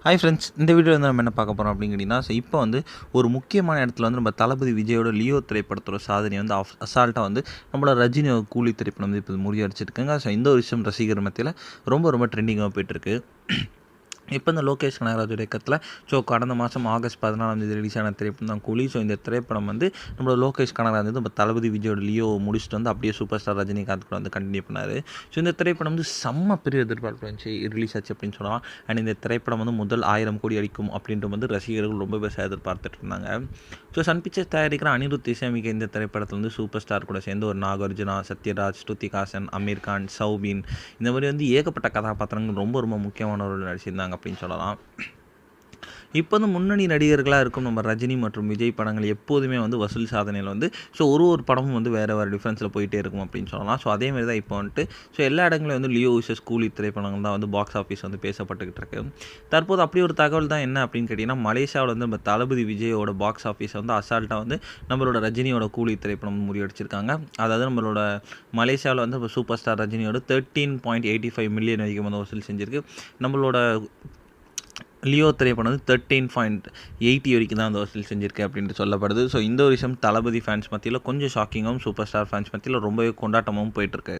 Hi friends, இந்த video வந்து நம்ம என்ன பார்க்க போகிறோம் அப்படின்னு கேட்டிங்கன்னா, இப்போ வந்து ஒரு முக்கியமான இடத்துல வந்து நம்ம தளபதி விஜயோட லியோ திரைப்படத்தோட சாதனையை வந்து அசால்ட்டாக வந்து நம்மளோட ரஜினியோட கூலி திரைப்படம் வந்து இப்போ முறியடிச்சிருக்குங்க. ஸோ இந்த ஒரு விஷயம் ரசிகர் மத்தியில் ரொம்ப ரொம்ப ட்ரெண்டிங்காக போயிட்டுருக்கு. இப்போ இந்த லோகேஷ் கனகராஜோட இயக்கத்தில் கடந்த மாதம் ஆகஸ்ட் 14 ரிலீஸ் ஆன திரைப்படம் தான் கூலி. இந்த திரைப்படம் வந்து நம்மளோட லோகேஷ் கனகராஜ் வந்து நம்ம தளபதி விஜயோட லியோ முடிச்சுட்டு வந்து அப்படியே சூப்பர் ஸ்டார் ரஜினிகாந்த் கூட வந்து கண்டினியூ பண்ணார். இந்த திரைப்படம் வந்து செம்ம பெரிய எதிர்பார்ப்பு இருந்துச்சு, ரிலீஸ் ஆச்சு அப்படின்னு சொல்லலாம். அண்ட் இந்த திரைப்படம் வந்து முதல் 1000 கோடி அடிக்கும் அப்படின்ட்டு வந்து ரசிகர்கள் ரொம்ப பேச எதிர்பார்த்துட்டு இருந்தாங்க. சன் பிக்சர்ஸ் தயாரிக்கிற அனிருத் இசையமைக்க இந்த திரைப்படத்தில் வந்து சூப்பர் ஸ்டார் கூட சேர்ந்து ஒரு நாகார்ஜுனா, சத்யராஜ், ஸ்ருதிஹாசன், அமீர் கான், சௌபின் இந்த மாதிரி வந்து ஏகப்பட்ட கதாபாத்திரங்கள் ரொம்ப ரொம்ப முக்கியமானவர்கள் நடிச்சிருந்தாங்க அப்படின்னு சொல்லலாம். இப்போ வந்து முன்னணி நடிகர்களாக இருக்கும் நம்ம ரஜினி மற்றும் விஜய் படங்கள் எப்போதுமே வந்து வசூல் சாதனையில் வந்து ஒரு படமும் வந்து வேறு டிஃப்ரென்ஸில் போயிட்டே இருக்கும் அப்படின்னு சொல்லலாம். அதேமாதிரி தான் இப்போ வந்துட்டு எல்லா இடங்களையும் வந்து லியோ விசஸ் கூலி திரைப்படங்கள் தான் வந்து பாக்ஸ் ஆஃபீஸ் வந்து பேசப்பட்டுக்கிட்டு இருக்கு. தற்போது அப்படி ஒரு தகவல் தான் என்ன அப்படின்னு கேட்டிங்கன்னா, மலேசியாவில் வந்து நம்ம தளபதி விஜயோட பாக்ஸ் ஆஃபீஸை வந்து அசால்ட்டாக வந்து நம்மளோட ரஜினியோட கூலி திரைப்படம் முறியடிச்சிருக்காங்க. அதாவது நம்மளோட மலேசியாவில் வந்து சூப்பர் ஸ்டார் ரஜினியோட 13.85 மில்லியன் வரைக்கும் வந்து வசூல் செஞ்சுருக்கு. நம்மளோட லியோ திரைப்படம் வந்து 13.80 வரைக்கும் தான் அந்த வசூல் செஞ்சுருக்கு அப்படின்ட்டு சொல்லப்படுது. இந்த ஒரு விஷயம் தளபதி ஃபேன்ஸ் மத்தியில் கொஞ்சம் ஷாக்கிங்காகவும், சூப்பர் ஸ்டார் ஃபேன்ஸ் மத்தியில் ரொம்பவே கொண்டாட்டமாகவும் போயிட்டுருக்கு.